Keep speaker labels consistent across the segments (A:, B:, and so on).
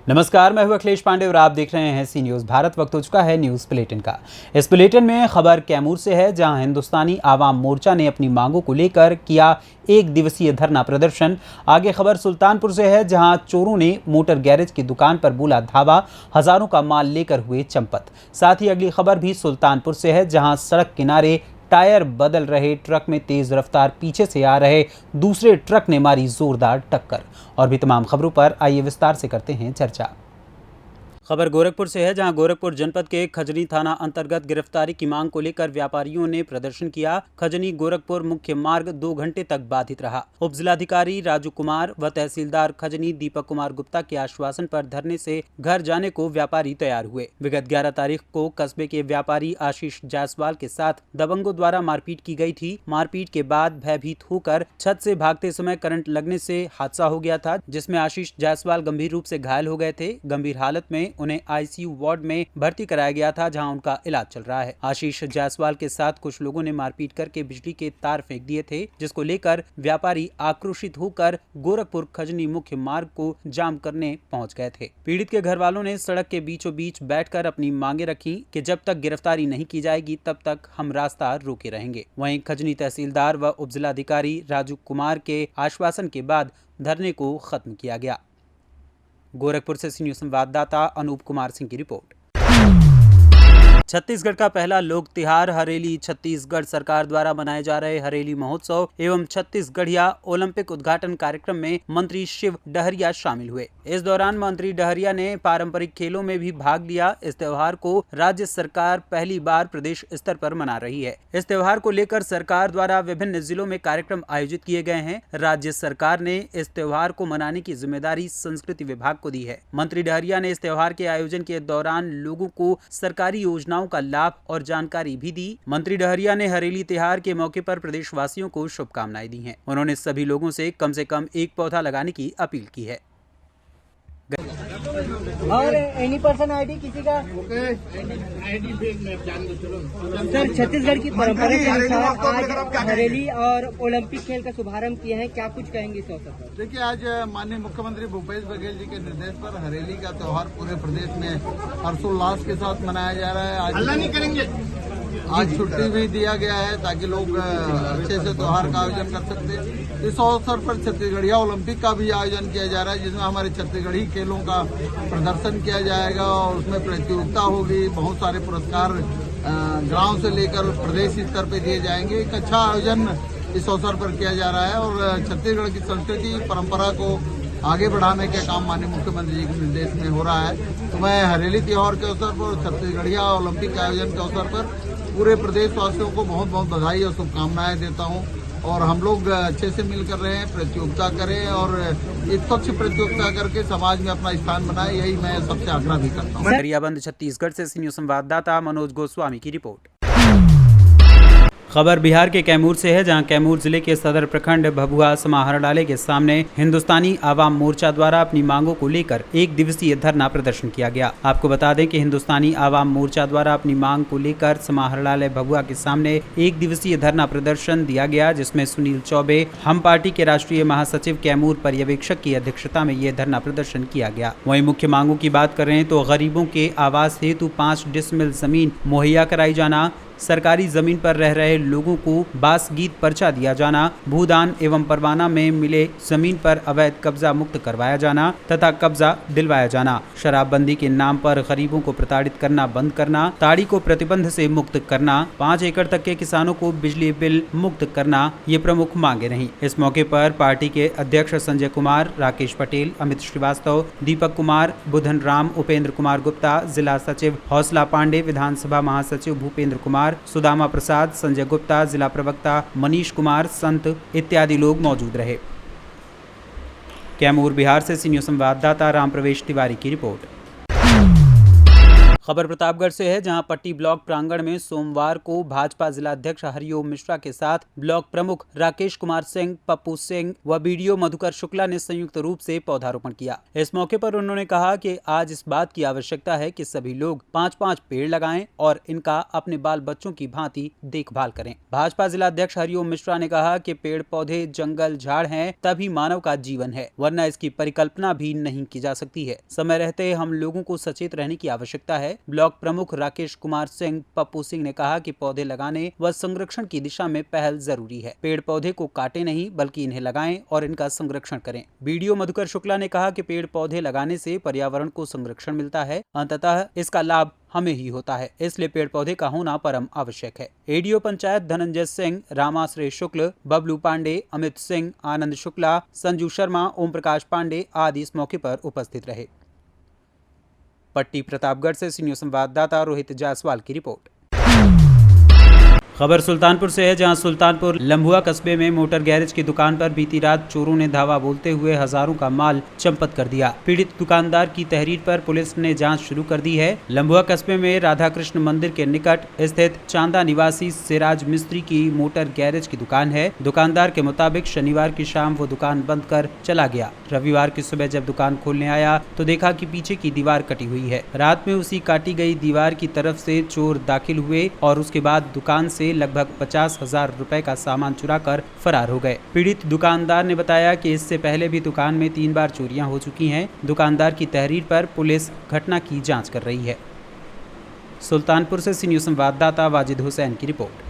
A: नमस्कार, मैं हूं अखिलेश पांडे और आप देख रहे हैं सी न्यूज़ भारत। वक्त हो चुका है न्यूज़ बुलेटिन का। इस बुलेटिन में खबर कैमूर से है, जहां हिंदुस्तानी आवाम मोर्चा ने अपनी मांगों को लेकर किया एक दिवसीय धरना प्रदर्शन। आगे खबर सुल्तानपुर से है, जहां चोरों ने मोटर गैरेज की दुकान पर बोला धावा, हजारों का माल लेकर हुए चंपत। साथ ही अगली खबर भी सुल्तानपुर से है, जहां सड़क किनारे टायर बदल रहे ट्रक में तेज रफ्तार पीछे से आ रहे दूसरे ट्रक ने मारी जोरदार टक्कर। और भी तमाम खबरों पर आइए विस्तार से करते हैं चर्चा। खबर गोरखपुर से है, जहां गोरखपुर जनपद के खजनी थाना अंतर्गत गिरफ्तारी की मांग को लेकर व्यापारियों ने प्रदर्शन किया। खजनी गोरखपुर मुख्य मार्ग 2 घंटे तक बाधित रहा। उप जिलाधिकारी राजू कुमार व तहसीलदार खजनी दीपक कुमार गुप्ता के आश्वासन पर धरने से घर जाने को व्यापारी तैयार हुए। विगत 11 तारीख को कस्बे के व्यापारी आशीष जायसवाल के साथ दबंगों द्वारा मारपीट की गई थी। मारपीट के बाद भयभीत होकर छत से भागते समय करंट लगने से हादसा हो गया था, जिसमें आशीष जायसवाल गंभीर रूप से घायल हो गए थे। गंभीर हालत में उन्हें आईसीयू वार्ड में भर्ती कराया गया था, जहां उनका इलाज चल रहा है। आशीष जायसवाल के साथ कुछ लोगों ने मारपीट करके बिजली के तार फेंक दिए थे, जिसको लेकर व्यापारी आक्रोशित होकर गोरखपुर खजनी मुख्य मार्ग को जाम करने पहुंच गए थे। पीड़ित के घर वालों ने सड़क के बीचों बीच बैठकर अपनी मांगे रखी कि जब तक गिरफ्तारी नहीं की जाएगी तब तक हम रास्ता रोके रहेंगे। वहीं खजनी तहसीलदार व उप जिलाधिकारी राजू कुमार के आश्वासन के बाद धरने को खत्म किया गया। गोरखपुर से सी न्यूज़ संवाददाता अनूप कुमार सिंह की रिपोर्ट। छत्तीसगढ़ का पहला लोक त्योहार हरेली छत्तीसगढ़ सरकार द्वारा मनाए जा रहे हरेली महोत्सव एवं छत्तीसगढ़िया ओलंपिक उद्घाटन कार्यक्रम में मंत्री शिव डहरिया शामिल हुए। इस दौरान मंत्री डहरिया ने पारंपरिक खेलों में भी भाग लिया। इस त्योहार को राज्य सरकार पहली बार प्रदेश स्तर पर मना रही है। इस त्योहार को लेकर सरकार द्वारा विभिन्न जिलों में कार्यक्रम आयोजित किए गए हैं। राज्य सरकार ने इस त्योहार को मनाने की जिम्मेदारी संस्कृति विभाग को दी है। मंत्री डहरिया ने इस त्योहार के आयोजन के दौरान लोगों को सरकारी योजनाओं का लाभ और जानकारी भी दी। मंत्री डहरिया ने हरेली त्योहार के मौके पर प्रदेशवासियों को शुभकामनाएं दी हैं। उन्होंने सभी लोगों से कम एक पौधा लगाने की अपील की है।
B: और एनी पर्सन आईडी किसी का सर, छत्तीसगढ़ की परंपरा के अनुसार आज हरेली और ओलंपिक खेल का शुभारंभ किए हैं, क्या कुछ कहेंगे इस अवसर पर?
C: देखिए, आज माननीय मुख्यमंत्री भूपेश बघेल जी के निर्देश पर हरेली का त्योहार पूरे प्रदेश में हर्षोल्लास के साथ मनाया जा रहा है। आज छुट्टी भी दिया गया है ताकि लोग अच्छे से त्योहार का आयोजन कर सकते हैं। इस अवसर पर छत्तीसगढ़िया ओलंपिक का भी आयोजन किया जा रहा है, जिसमें हमारे छत्तीसगढ़ी खेलों का प्रदर्शन किया जाएगा और उसमें प्रतियोगिता होगी। बहुत सारे पुरस्कार गांव से लेकर प्रदेश स्तर पर दिए जाएंगे। एक अच्छा आयोजन इस अवसर पर किया जा रहा है और छत्तीसगढ़ की संस्कृति परंपरा को आगे बढ़ाने का काम माननीय मुख्यमंत्री जी के निर्देश में हो रहा है। तो मैं हरेली त्योहार के अवसर पर, छत्तीसगढ़िया ओलंपिक के आयोजन के अवसर पर पूरे प्रदेशवासियों को बहुत बहुत बधाई और शुभकामनाएं देता हूं। और हम लोग अच्छे से मिल कर रहे हैं, प्रतियोगिता करें और एक स्वच्छ प्रतियोगिता करके समाज में अपना स्थान बनाए, यही मैं सबसे आग्रह भी करता हूँ।
A: गरियाबंद छत्तीसगढ़ से सी न्यूज़ संवाददाता मनोज गोस्वामी की रिपोर्ट। खबर बिहार के कैमूर से है, जहां कैमूर जिले के सदर प्रखंड भभुआ समाहरणालय के सामने हिंदुस्तानी आवाम मोर्चा द्वारा अपनी मांगों को लेकर एक दिवसीय धरना प्रदर्शन किया गया। आपको बता दें कि हिंदुस्तानी आवाम मोर्चा द्वारा अपनी मांग को लेकर समाहरणालय भभुआ के सामने एक दिवसीय धरना प्रदर्शन दिया गया, जिसमें सुनील चौबे, हम पार्टी के राष्ट्रीय महासचिव कैमूर पर्यवेक्षक की अध्यक्षता में ये धरना प्रदर्शन किया गया। वहीं मुख्य मांगों की बात कर रहे हैं तो गरीबों के आवास हेतु 5 डिसमिल जमीन मुहैया कराई जाना, सरकारी जमीन पर रह रहे लोगों को बास गीत पर्चा दिया जाना, भूदान एवं परवाना में मिले जमीन पर अवैध कब्जा मुक्त करवाया जाना तथा कब्जा दिलवाया जाना, शराबबंदी के नाम पर गरीबों को प्रताड़ित करना बंद करना, ताड़ी को प्रतिबंध से मुक्त करना, 5 एकड़ तक के किसानों को बिजली बिल मुक्त करना, ये प्रमुख मांगे रही। इस मौके पर पार्टी के अध्यक्ष संजय कुमार, राकेश पटेल, अमित श्रीवास्तव, दीपक कुमार, बुधन राम, उपेंद्र कुमार गुप्ता, जिला सचिव हौसला पांडे, विधानसभा महासचिव भूपेंद्र कुमार, सुदामा प्रसाद, संजय गुप्ता, जिला प्रवक्ता मनीष कुमार, संत इत्यादि लोग मौजूद रहे। कैमूर बिहार से सी न्यूज़ संवाददाता राम प्रवेश तिवारी की रिपोर्ट। खबर प्रतापगढ़ से है, जहां पट्टी ब्लॉक प्रांगण में सोमवार को भाजपा जिलाध्यक्ष हरिओम मिश्रा के साथ ब्लॉक प्रमुख राकेश कुमार सिंह, पप्पू सिंह व बीडीओ मधुकर शुक्ला ने संयुक्त रूप से पौधारोपण किया। इस मौके पर उन्होंने कहा कि आज इस बात की आवश्यकता है कि सभी लोग 5-5 पेड़ लगाएं और इनका अपने बाल बच्चों की भांति देखभाल करें। भाजपा जिलाध्यक्ष हरिओम मिश्रा ने कहा कि पेड़ पौधे जंगल झाड़ हैं, तभी मानव का जीवन है, वरना इसकी परिकल्पना भी नहीं की जा सकती है। समय रहते हम लोगों को सचेत रहने की आवश्यकता है। ब्लॉक प्रमुख राकेश कुमार सिंह, पप्पू सिंह ने कहा कि पौधे लगाने व संरक्षण की दिशा में पहल जरूरी है। पेड़ पौधे को काटे नहीं बल्कि इन्हें लगाएं और इनका संरक्षण करें। बीडीओ मधुकर शुक्ला ने कहा कि पेड़ पौधे लगाने से पर्यावरण को संरक्षण मिलता है, अंततः इसका लाभ हमें ही होता है, इसलिए पेड़ पौधे का होना परम आवश्यक है। एडीओ पंचायत धनंजय सिंह, रामाश्रय शुक्ल, बबलू पांडे, अमित सिंह, आनंद शुक्ला, संजू शर्मा, ओम प्रकाश पांडे आदि इस मौके पर उपस्थित रहे। पट्टी प्रतापगढ़ से सीनियर संवाददाता रोहित जायसवाल की रिपोर्ट। खबर सुल्तानपुर से है, जहां सुल्तानपुर लम्भुआ कस्बे में मोटर गैरेज की दुकान पर बीती रात चोरों ने धावा बोलते हुए हजारों का माल चंपत कर दिया। पीड़ित दुकानदार की तहरीर पर पुलिस ने जांच शुरू कर दी है। लम्भुआ कस्बे में राधा कृष्ण मंदिर के निकट स्थित चांदा निवासी सिराज मिस्त्री की मोटर गैरेज की दुकान है। दुकानदार के मुताबिक शनिवार की शाम वो दुकान बंद कर चला गया। रविवार की सुबह जब दुकान खोलने आया तो देखा कि पीछे की दीवार कटी हुई है। रात में उसी काटी गई दीवार की तरफ से चोर दाखिल हुए और उसके बाद दुकान से लगभग 50,000 रुपए का सामान चुराकर फरार हो गए। पीड़ित दुकानदार ने बताया कि इससे पहले भी दुकान में 3 बार चोरियां हो चुकी हैं। दुकानदार की तहरीर पर पुलिस घटना की जांच कर रही है। सुल्तानपुर से सीनियर संवाददाता वाजिद हुसैन की रिपोर्ट।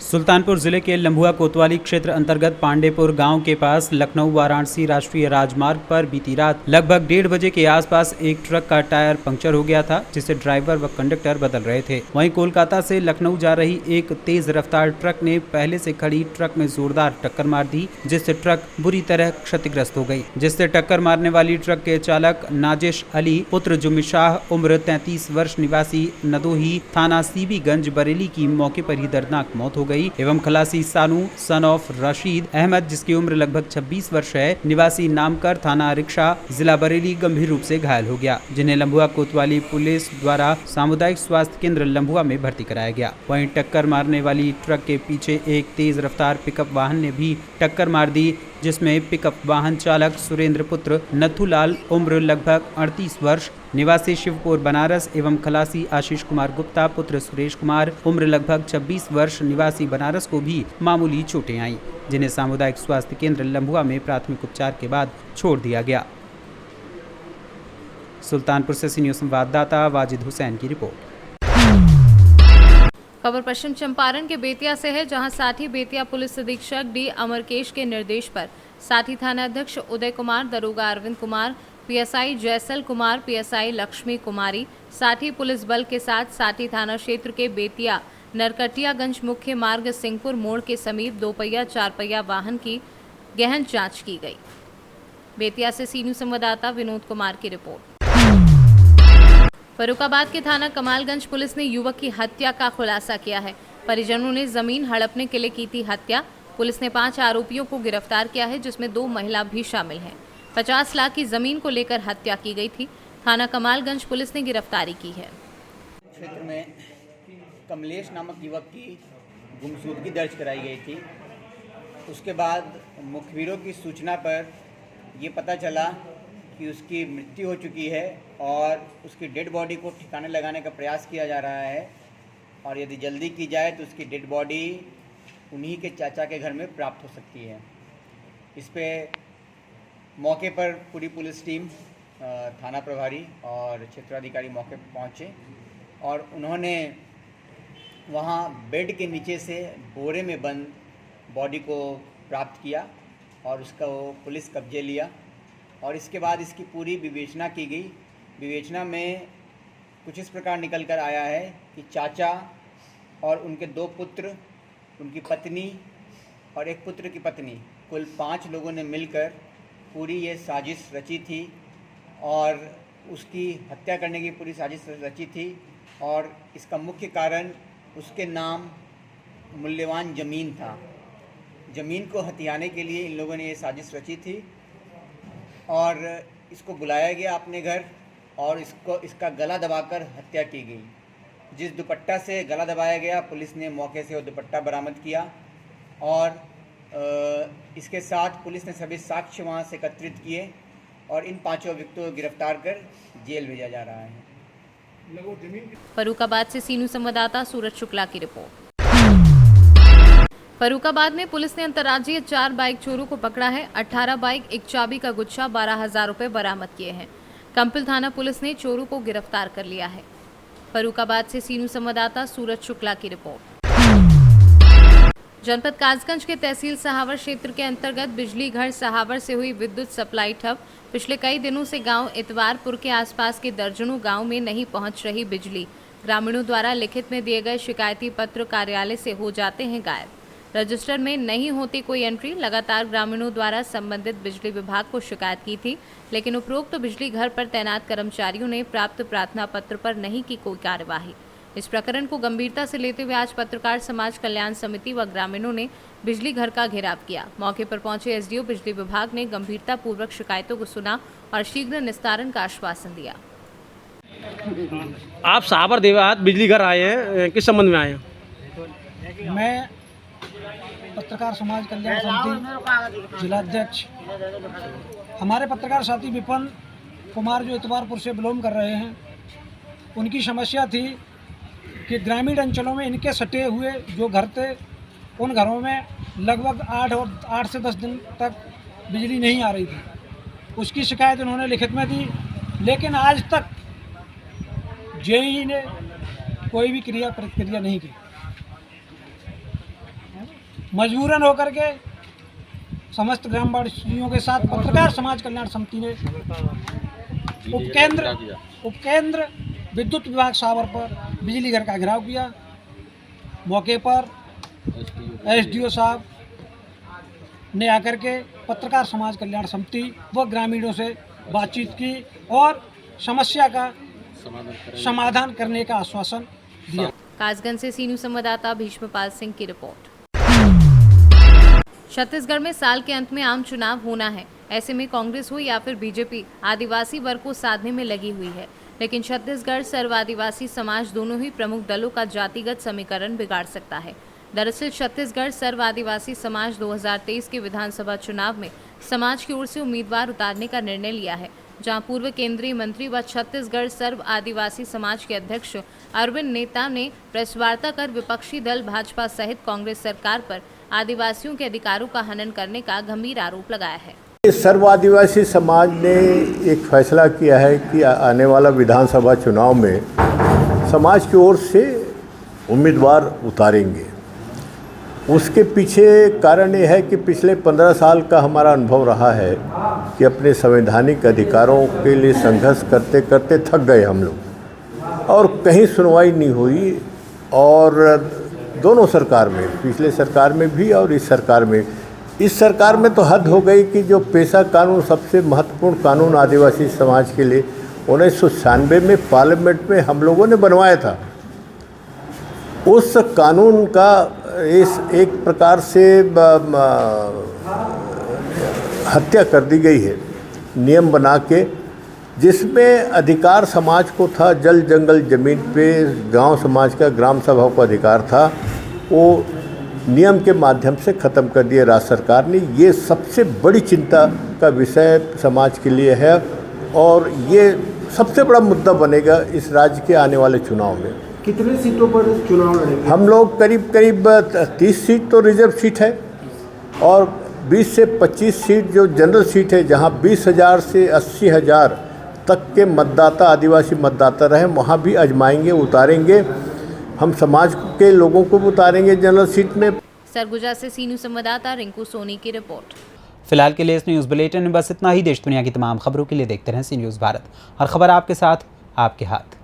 A: सुल्तानपुर जिले के लम्भुआ कोतवाली क्षेत्र अंतर्गत पांडेपुर गांव के पास लखनऊ वाराणसी राष्ट्रीय राजमार्ग पर बीती रात लगभग 1:30 बजे के आसपास एक ट्रक का टायर पंक्चर हो गया था, जिसे ड्राइवर व कंडक्टर बदल रहे थे। वहीं कोलकाता से लखनऊ जा रही एक तेज रफ्तार ट्रक ने पहले से खड़ी ट्रक में जोरदार टक्कर मार दी, जिससे ट्रक बुरी तरह क्षतिग्रस्त हो गई। जिससे टक्कर मारने वाली ट्रक के चालक नाजिश अली पुत्र जुम्मी शाह, उम्र 33 वर्ष, निवासी नदोही, थाना सीबीगंज, बरेली की मौके पर ही दर्दनाक मौत हो गई एवं खलासी सानू सन ऑफ रशीद अहमद, जिसकी उम्र लगभग 26 वर्ष है, निवासी नामकर, थाना रिक्शा, जिला बरेली, गंभीर रूप से घायल हो गया, जिन्हें लम्भुआ कोतवाली पुलिस द्वारा सामुदायिक स्वास्थ्य केंद्र लम्भुआ में भर्ती कराया गया। वहीं टक्कर मारने वाली ट्रक के पीछे एक तेज रफ्तार पिकअप वाहन ने भी टक्कर मार दी, जिसमें पिकअप वाहन चालक सुरेंद्र पुत्र नथुलाल, उम्र लगभग 38 वर्ष, निवासी शिवपुर बनारस एवं खलासी आशीष कुमार गुप्ता, पुत्र सुरेश कुमार, उम्र लगभग 26 वर्ष, निवासी बनारस को भी मामूली चोटें आईं, जिन्हें सामुदायिक स्वास्थ्य केंद्र लम्भुआ में प्राथमिक उपचार के बाद छोड़ दिया गया। सुल्तानपुर से सीनियर संवाददाता वाजिद हुसैन की रिपोर्ट।
D: खबर पश्चिम चंपारण के बेतिया से है, जहां साठी बेतिया पुलिस अधीक्षक डी अमरकेश के निर्देश पर साठी थाना अध्यक्ष उदय कुमार, दरोगा अरविंद कुमार, पीएसआई जयसल कुमार, पीएसआई लक्ष्मी कुमारी, साठी पुलिस बल के साथ साठी थाना क्षेत्र के बेतिया नरकटियागंज मुख्य मार्ग सिंहपुर मोड़ के समीप 2 पहिया 4 पहिया वाहन की गहन जांच की गई। बेतिया से सीनियर संवाददाता विनोद कुमार की रिपोर्ट। फर्रुखाबाद के थाना कमालगंज पुलिस ने युवक की हत्या का खुलासा किया है। परिजनों ने जमीन हड़पने के लिए की थी हत्या। पुलिस ने 5 आरोपियों को गिरफ्तार किया है, जिसमें 2 महिला भी शामिल हैं। 50 लाख की जमीन को लेकर हत्या की गई थी। थाना कमालगंज पुलिस ने गिरफ्तारी की है।
E: क्षेत्र में कमलेश नामक युवक की गुमशुदगी दर्ज कराई गई थी। उसके बाद मुखबिरों की सूचना पर ये पता चला कि उसकी मृत्यु हो चुकी है और उसकी डेड बॉडी को ठिकाने लगाने का प्रयास किया जा रहा है, और यदि जल्दी की जाए तो उसकी डेड बॉडी उन्हीं के चाचा के घर में प्राप्त हो सकती है। इस पे मौके पर पूरी पुलिस टीम, थाना प्रभारी और क्षेत्राधिकारी मौके पर पहुँचे और उन्होंने वहाँ बेड के नीचे से बोरे में बंद बॉडी को प्राप्त किया और उसका वो पुलिस कब्जे लिया, और इसके बाद इसकी पूरी विवेचना की गई। विवेचना में कुछ इस प्रकार निकल कर आया है कि चाचा और उनके 2 पुत्र, उनकी पत्नी और एक पुत्र की पत्नी, कुल 5 लोगों ने मिलकर पूरी ये साजिश रची थी और उसकी हत्या करने की पूरी साजिश रची थी। और इसका मुख्य कारण उसके नाम मूल्यवान ज़मीन था। ज़मीन को हथियाने के लिए इन लोगों ने ये साजिश रची थी और इसको बुलाया गया अपने घर और इसका गला दबाकर हत्या की गई। जिस दुपट्टा से गला दबाया गया, पुलिस ने मौके से वो दुपट्टा बरामद किया और इसके साथ पुलिस ने सभी साक्ष्य वहाँ से एकत्रित किए और इन 5 अभियुक्तों को गिरफ्तार कर जेल भेजा जा रहा है।
D: फर्रुखाबाद से सीनू संवाददाता सूरज शुक्ला की रिपोर्ट। फर्रुखाबाद में पुलिस ने अंतर्राज्यीय 4 बाइक चोरों को पकड़ा है। 18 बाइक, एक चाबी का गुच्छा, 12,000 रुपए बरामद किए हैं। कंपिल थाना पुलिस ने चोरों को गिरफ्तार कर लिया है। फर्रुखाबाद से सीनू संवाददाता सूरज शुक्ला की रिपोर्ट। जनपद कासगंज के तहसील सहावर क्षेत्र के अंतर्गत बिजली घर सहावर से हुई विद्युत सप्लाई ठप। पिछले कई दिनों से गांव इतवारपुर के आसपास के दर्जनों गांव में नहीं पहुंच रही बिजली। ग्रामीणों द्वारा लिखित में दिए गए शिकायती पत्र कार्यालय से हो जाते हैं गायब। रजिस्टर में नहीं होती कोई एंट्री। लगातार ग्रामीणों द्वारा संबंधित बिजली विभाग को शिकायत की थी, लेकिन उपरोक्त बिजली घर पर तैनात कर्मचारियों ने प्राप्त प्रार्थना पत्र पर नहीं की कोई कार्यवाही। इस प्रकरण को गंभीरता से लेते हुए आज पत्रकार समाज कल्याण समिति व ग्रामीणों ने बिजली घर का घेराव किया। मौके पर पहुंचे एसडीओ बिजली विभाग ने गंभीरता पूर्वक शिकायतों को सुना और शीघ्र निस्तारण का आश्वासन दिया।
F: आप सहावर देवात बिजली घर आए हैं, किस संबंध में आए हैं?
G: मैं पत्रकार समाज कल्याण समिति जिलाध्यक्ष, हमारे पत्रकार साथी विपिन कुमार जो इतवारपुर से बिलोंग कर रहे हैं, उनकी समस्या थी कि ग्रामीण अंचलों में इनके सटे हुए जो घर थे, उन घरों में लगभग 8 से 10 दिन तक बिजली नहीं आ रही थी। उसकी शिकायत उन्होंने लिखित में दी, लेकिन आज तक जेई ने कोई भी प्रतिक्रिया नहीं की। मजबूरन होकर के समस्त ग्रामवासियों के साथ पत्रकार समाज कल्याण समिति ने उपकेंद्र विद्युत विभाग सावर पर बिजली घर का घेराव किया। मौके पर एसडीओ साहब ने आकर के पत्रकार समाज कल्याण समिति व ग्रामीणों से बातचीत की और समस्या का समाधान करने का आश्वासन दिया।
D: कासगंज से सीनू संवाददाता भीष्मपाल सिंह की रिपोर्ट। छत्तीसगढ़ में साल के अंत में आम चुनाव होना है। ऐसे में कांग्रेस हो या फिर बीजेपी आदिवासी वर्ग को साधने में लगी हुई है, लेकिन छत्तीसगढ़ सर्व आदिवासी समाज दोनों ही प्रमुख दलों का जातिगत समीकरण बिगाड़ सकता है। दरअसल छत्तीसगढ़ सर्व आदिवासी समाज 2023 के विधानसभा चुनाव में समाज की ओर से उम्मीदवार उतारने का निर्णय लिया है, जहां पूर्व केंद्रीय मंत्री व छत्तीसगढ़ सर्व आदिवासी समाज के अध्यक्ष अरविंद नेता ने प्रेस वार्ता कर विपक्षी दल भाजपा सहित कांग्रेस सरकार पर आदिवासियों के अधिकारों का हनन करने का गंभीर आरोप लगाया है।
H: सर्व आदिवासी समाज ने एक फैसला किया है कि आने वाला विधानसभा चुनाव में समाज की ओर से उम्मीदवार उतारेंगे। उसके पीछे कारण ये है कि पिछले 15 साल का हमारा अनुभव रहा है कि अपने संवैधानिक अधिकारों के लिए संघर्ष करते करते थक गए हम लोग, और कहीं सुनवाई नहीं हुई। और दोनों सरकार में, पिछले सरकार में भी और इस सरकार में तो हद हो गई कि जो पेशा कानून, सबसे महत्वपूर्ण कानून आदिवासी समाज के लिए 1996 में पार्लियामेंट में हम लोगों ने बनवाया था, उस कानून का इस एक प्रकार से हत्या कर दी गई है नियम बना के, जिसमें अधिकार समाज को था, जल जंगल ज़मीन पे गांव समाज का ग्राम सभा को अधिकार था, वो नियम के माध्यम से ख़त्म कर दिया राज्य सरकार ने। ये सबसे बड़ी चिंता का विषय समाज के लिए है और ये सबसे बड़ा मुद्दा बनेगा इस राज्य के आने वाले चुनाव में।
I: कितने सीटों पर चुनाव लड़ेंगे?
H: हम लोग करीब 30 सीट तो रिजर्व सीट है और 20 से 25 सीट जो जनरल सीट है, जहां 20,000 से 80,000 तक के मतदाता, आदिवासी मतदाता रहे, वहाँ भी आजमाएंगे, उतारेंगे। हम समाज के लोगों को उतारेंगे जनरल सीट में।
D: सरगुजा से सीनू संवाददाता रिंकू सोनी की रिपोर्ट।
A: फिलहाल के लिए इस न्यूज़ बुलेटिन में बस इतना ही। देश दुनिया की तमाम खबरों के लिए देखते रहें सी न्यूज़ भारत। हर खबर आपके साथ, आपके हाथ।